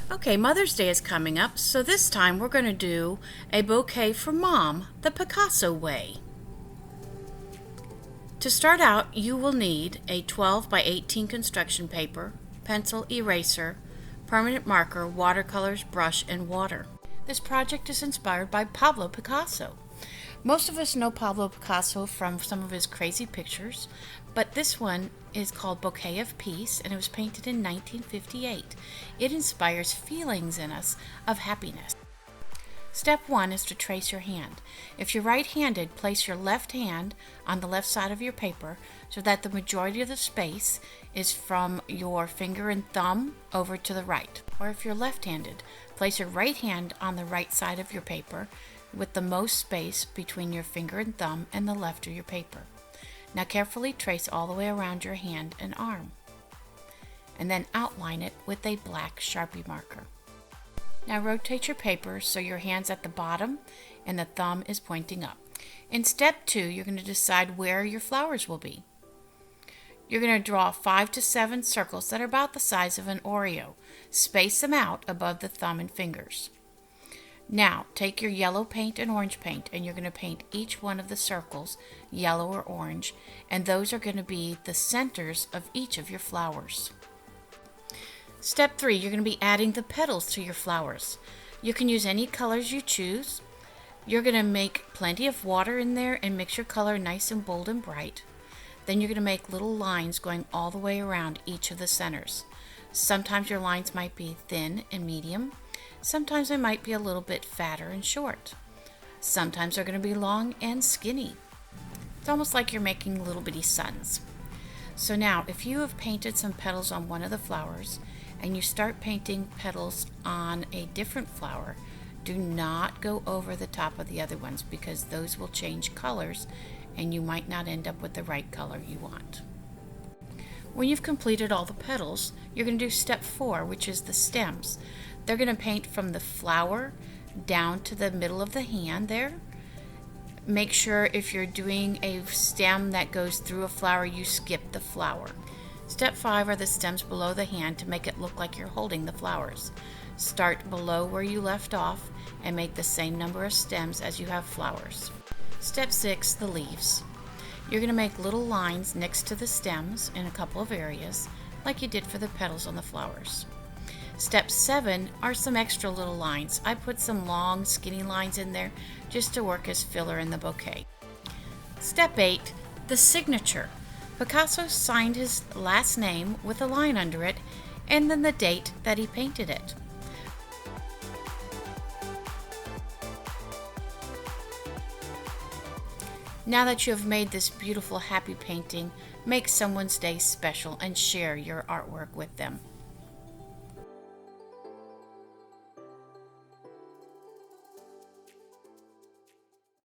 Okay, Mother's Day is coming up, so this time we're going to do a bouquet for Mom the Picasso Way. To start out, you will need a 12 by 18 construction paper, pencil, eraser, permanent marker, watercolors, brush, and water. This project is inspired by Pablo Picasso. Most of us know Pablo Picasso from some of his crazy pictures, but this one is called Bouquet of Peace, and it was painted in 1958. It inspires feelings in us of happiness. Step 1 is to trace your hand. If you're right-handed, place your left hand on the left side of your paper so that the majority of the space is from your finger and thumb over to the right. Or if you're left-handed, place your right hand on the right side of your paper with the most space between your finger and thumb and the left of your paper. Now carefully trace all the way around your hand and arm, and then outline it with a black Sharpie marker. Now rotate your paper so your hand's at the bottom and the thumb is pointing up. In step 2, you're going to decide where your flowers will be. You're going to draw 5 to 7 circles that are about the size of an Oreo. Space them out above the thumb and fingers. Now, take your yellow paint and orange paint, and you're going to paint each one of the circles yellow or orange, and those are going to be the centers of each of your flowers. Step 3, you're going to be adding the petals to your flowers. You can use any colors you choose. You're going to make plenty of water in there and mix your color nice and bold and bright. Then you're going to make little lines going all the way around each of the centers. Sometimes your lines might be thin and medium. Sometimes they might be a little bit fatter and short. Sometimes they're going to be long and skinny. It's almost like you're making little bitty suns. So now, if you have painted some petals on one of the flowers and you start painting petals on a different flower, do not go over the top of the other ones because those will change colors and you might not end up with the right color you want. When you've completed all the petals, you're going to do step 4, which is the stems. They're going to paint from the flower down to the middle of the hand there. Make sure if you're doing a stem that goes through a flower, you skip the flower. Step 5 are the stems below the hand to make it look like you're holding the flowers. Start below where you left off and make the same number of stems as you have flowers. Step 6, the leaves. You're going to make little lines next to the stems in a couple of areas, like you did for the petals on the flowers. Step 7 are some extra little lines. I put some long, skinny lines in there just to work as filler in the bouquet. Step 8, the signature. Picasso signed his last name with a line under it, and then the date that he painted it. Now that you have made this beautiful, happy painting, make someone's day special and share your artwork with them.